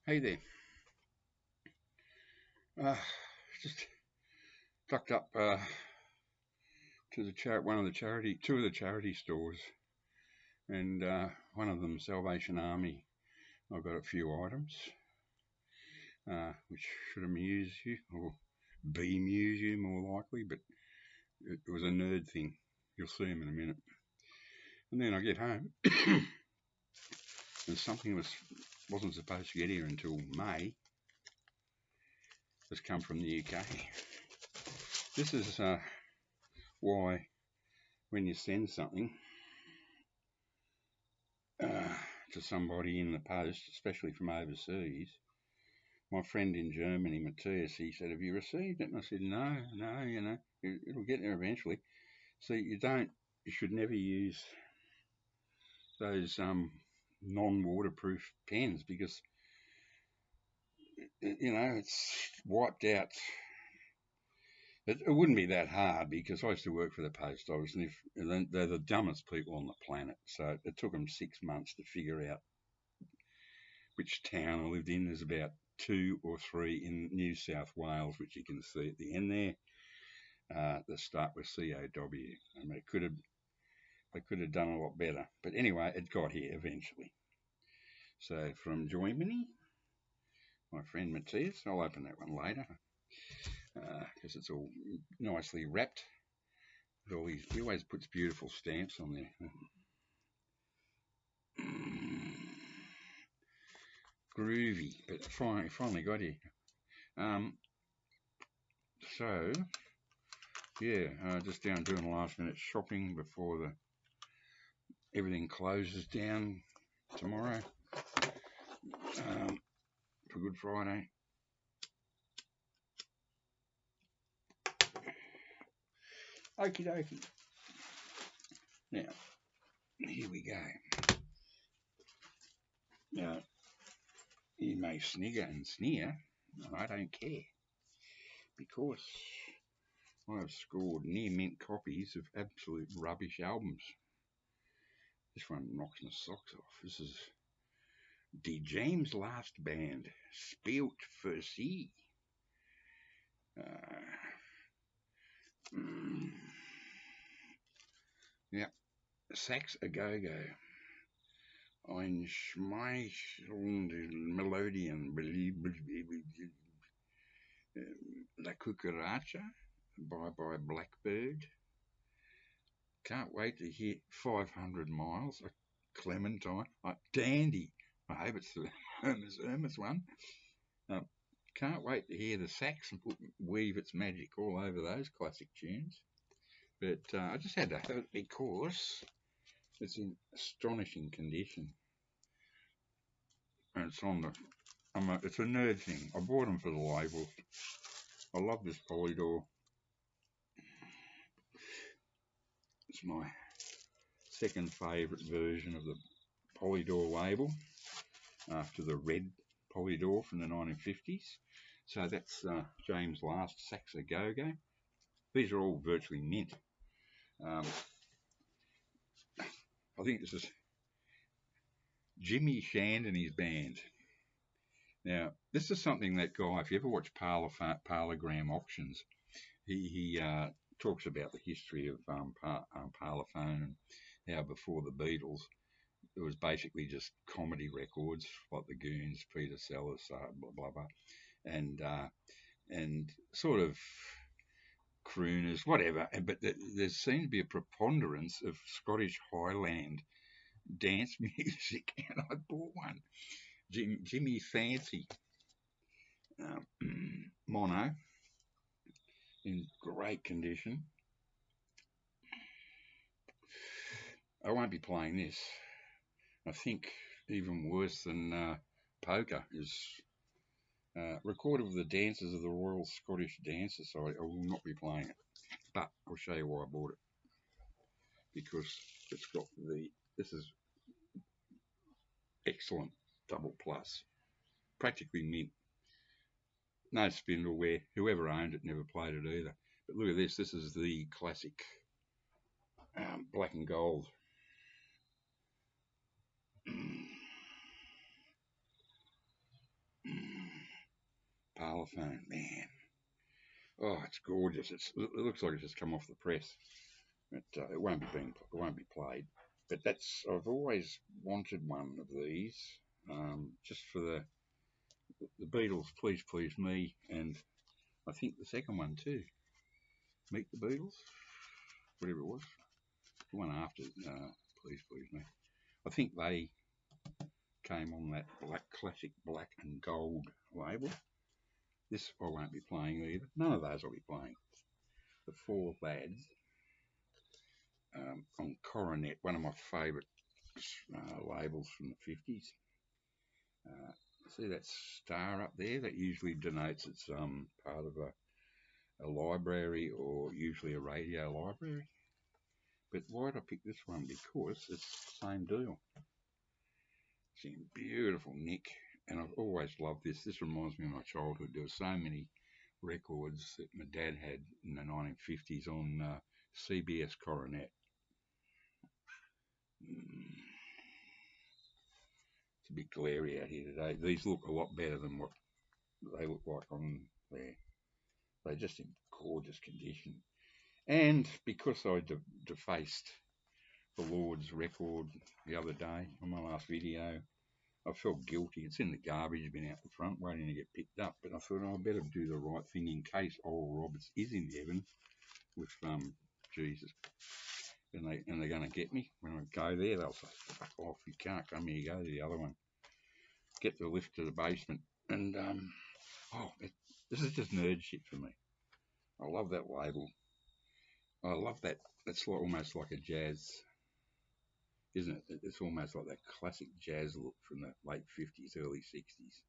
Hey there. Uh, just ducked up to one of the two of the charity stores, and one of them, Salvation Army. I've got a few items which should amuse you or bemuse you more likely, but it was a nerd thing. You'll see them in a minute. And then I get home, and something wasn't supposed to get here until May. Has come from the UK. This is why when you send something uh, to somebody in the post, especially from overseas. My friend in Germany, Matthias, he said, "Have you received it?" And I said, "No, no, it'll get there eventually." So you should never use those non-waterproof pens because it's wiped out. It wouldn't be that hard because I used to work for the post office, and they're the dumbest people on the planet. So it took them 6 months to figure out which town I lived in. There's about two or three in New South Wales, which you can see at the end there. That start with COW. I mean, they could have done a lot better, but anyway, it got here eventually. So from Germany, my friend Matthias, I'll open that one later because it's all nicely wrapped. He always puts beautiful stamps on there. Groovy, but finally got here. Um, so yeah, just down doing last minute shopping before everything closes down tomorrow for Good Friday. Okie dokie. Now, here we go. Now, you may snigger and sneer, and I don't care, because I have scored near mint copies of absolute rubbish albums. This one knocks my socks off. This is Die James Last Band, Speelt für Sie. Yeah, Sax a Go-Go. Ein schmeichelnde Melodien. La Cucaracha by Blackbird. Can't wait to hear 500 Miles, a Clementine, Dandy. I hope it's the Hermes one. Can't wait to hear the sax and weave its magic all over those classic tunes. But I just had to have it because it's in astonishing condition. And it's on it's a nerd thing. I bought them for the label. I love this Polydor. It's my second favourite version of the Polydor label after the red Polydor from the 1950s. So that's James Last Sax a Go-Go. These are all virtually mint. I think this is Jimmy Shand and his band. Now, this is something that guy, if you ever watch Parlogram auctions, he talks about the history of Parlophone and how before the Beatles, it was basically just comedy records like the Goons, Peter Sellers, blah, blah, blah, and sort of crooners, whatever. But there seemed to be a preponderance of Scottish Highland dance music, and I bought one. Jimmy Fancy mono in great condition. I won't be playing this. I think even worse than poker is recorded with the dancers of the Royal Scottish Dance Society. I will not be playing it, but I'll show you why I bought it, because it's got this is excellent double plus, practically mint. No spindleware. Whoever owned it never played it either. But look at this. This is the classic black and gold. xylophone, man. Oh, it's gorgeous. It looks like it's just come off the press. It won't be played. But I've always wanted one of these, just for the Beatles, Please Me, and I think the second one too, Meet the Beatles, whatever it was, the one after Please Me. I think they came on that classic black and gold label. This I won't be playing either. None of those I'll be playing. The Four Lads on Coronet, one of my favourite labels from the 50s. See that star up there? That usually denotes it's part of a library, or usually a radio library. But why did I pick this one? Because it's the same deal. It's in beautiful nick, and I've always loved this. This reminds me of my childhood. There were so many records that my dad had in the 1950s on CBS Coronet. It's a bit glary out here today. These look a lot better than what they look like on there. They're just in gorgeous condition. And because I defaced the Lord's record the other day on my last video, I felt guilty. It's in the garbage bin out the front waiting to get picked up. But I thought, I better do the right thing in case old Roberts is in heaven with Jesus. And they're going to get me. When I go there, they'll say, fuck off, you can't come here, go to the other one. Get the lift to the basement. And, this is just nerd shit for me. I love that label. I love that. It's almost like a jazz, isn't it? It's almost like that classic jazz look from the late 50s, early 60s.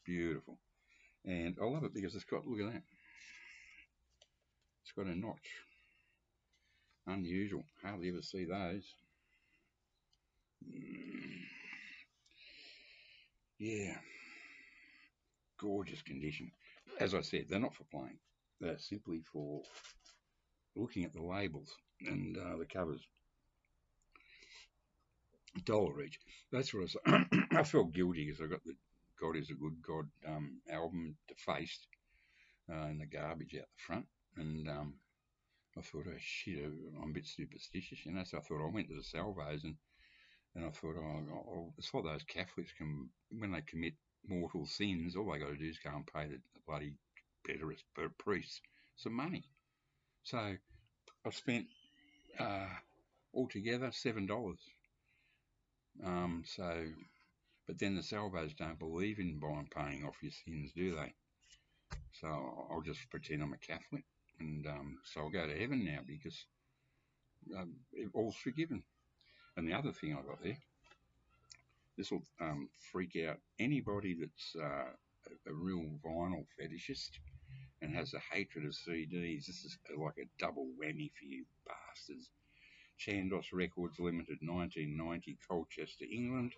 Beautiful. And I love it because it's got, look at that. It's got a notch. Unusual. Hardly ever see those. Yeah. Gorgeous condition. As I said, they're not for playing. They're simply for looking at the labels and the covers. $1 each. That's what I felt guilty because I got the God is a Good God album defaced in the garbage out the front. And I thought, oh shit, I'm a bit superstitious, you know. So I thought, I went to the salvos and I thought, it's like those Catholics when they commit mortal sins, all they got to do is go and pay the bloody priests some money. So I spent altogether $7. But then the salvos don't believe in paying off your sins, do they? So I'll just pretend I'm a Catholic, and so I'll go to heaven now because all's forgiven. And the other thing I got there, this will freak out anybody that's a real vinyl fetishist and has a hatred of CDs. This is like a double whammy for you bastards. Chandos Records Limited, 1990, Colchester, England.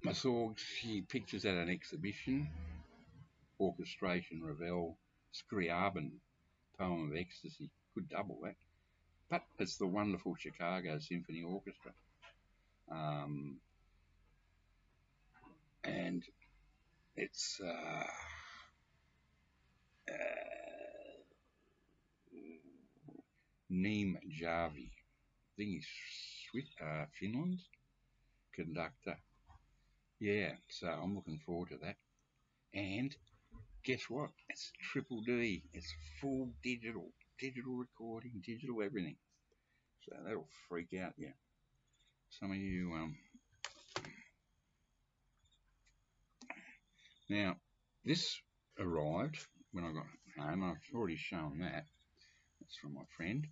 I saw pictures at an exhibition, Orchestration Ravel, Scriabin, Poem of Ecstasy. Could double that. But it's the wonderful Chicago Symphony Orchestra. And it's Neem Jarvi. I think he's Finland conductor. Yeah, so I'm looking forward to that. And guess what? It's triple D. It's full digital recording, digital everything. So that'll freak out you. Some of you. Now, this arrived when I got home. I've already shown that. That's from my friend.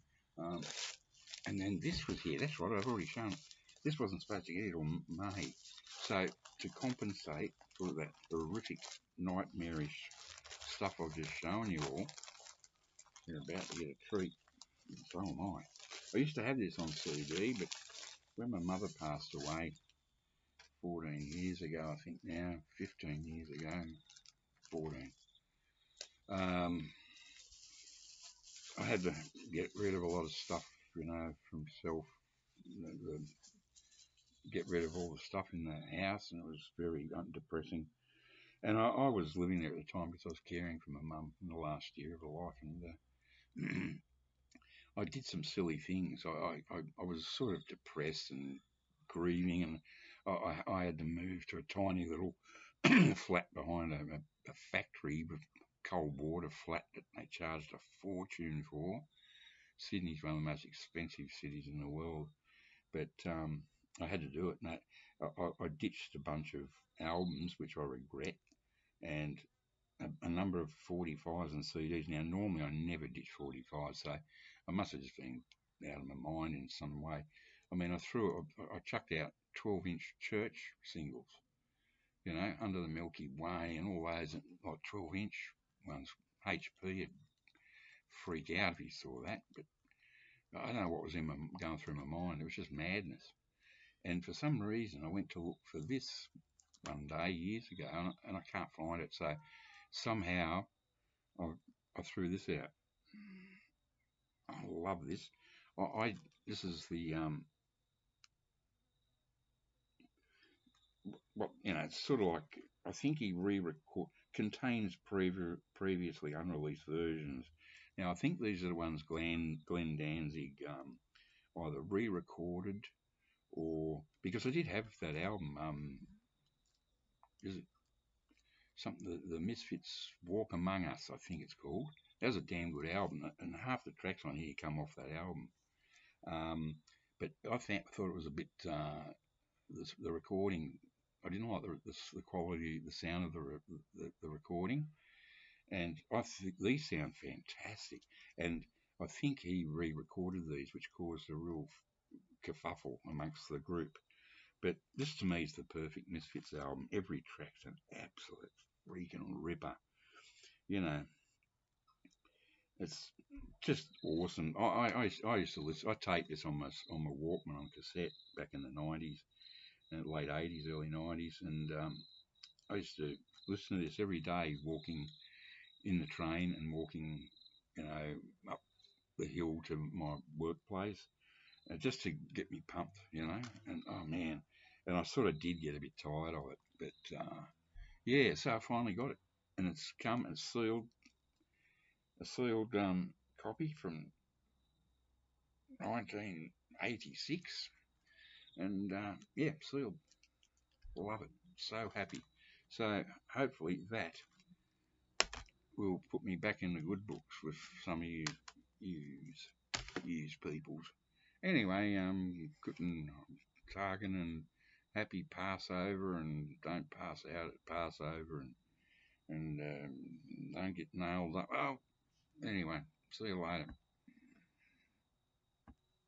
And then this was here. That's right, I've already shown it. This wasn't supposed to get it till May. So to compensate for that horrific, nightmarish stuff I've just shown you all, you're about to get a treat. So am I. I used to have this on CD, but when my mother passed away 14 years ago, I think now, 15 years ago, 14, I had to get rid of a lot of stuff, you know, from self, get rid of all the stuff in the house, and it was very depressing. And I was living there at the time because I was caring for my mum in the last year of her life, and I did some silly things. I was sort of depressed and grieving, and I had to move to a tiny little flat behind a factory with cold water flat that they charged a fortune for. Sydney's one of the most expensive cities in the world, but I had to do it. And I ditched a bunch of albums, which I regret, and a number of 45s and CDs. Now, normally I never ditch 45s, so I must have just been out of my mind in some way. I mean, I chucked out 12-inch church singles, Under the Milky Way and all those, like 12-inch ones. HP would freak out if he saw that, but I don't know what was going through my mind. It was just madness. And for some reason, I went to look for this one day years ago, and I can't find it. So somehow I, I threw this out. I love this. This is the it's sort of like, I think he re-record contains previously unreleased versions. Now I think these are the ones Glenn Danzig either re-recorded, or because I did have that album. Is it something, the Misfits Walk Among Us, I think it's called. That was a damn good album, and half the tracks on here come off that album. But I thought it was a bit the recording. I didn't like the quality, the sound of the recording, and I think these sound fantastic. And I think he re-recorded these, which caused a real kerfuffle amongst the group. But this to me is the perfect Misfits album. Every track's an absolute freaking ripper. You know, it's just awesome. I used to listen. I taped this on my Walkman on cassette back in the 90s, and late 80s, early 90s, and I used to listen to this every day, walking in the train and walking, up the hill to my workplace, just to get me pumped, And oh man, and I sort of did get a bit tired of it, but yeah, so I finally got it, and it's come and sealed, a sealed copy from 1986, and yeah, sealed. Love it. So happy. So hopefully that will put me back in the good books with some of yous peoples. Anyway, cooking target and happy Passover, and don't pass out at Passover, and don't get nailed up. Oh, anyway, see you later.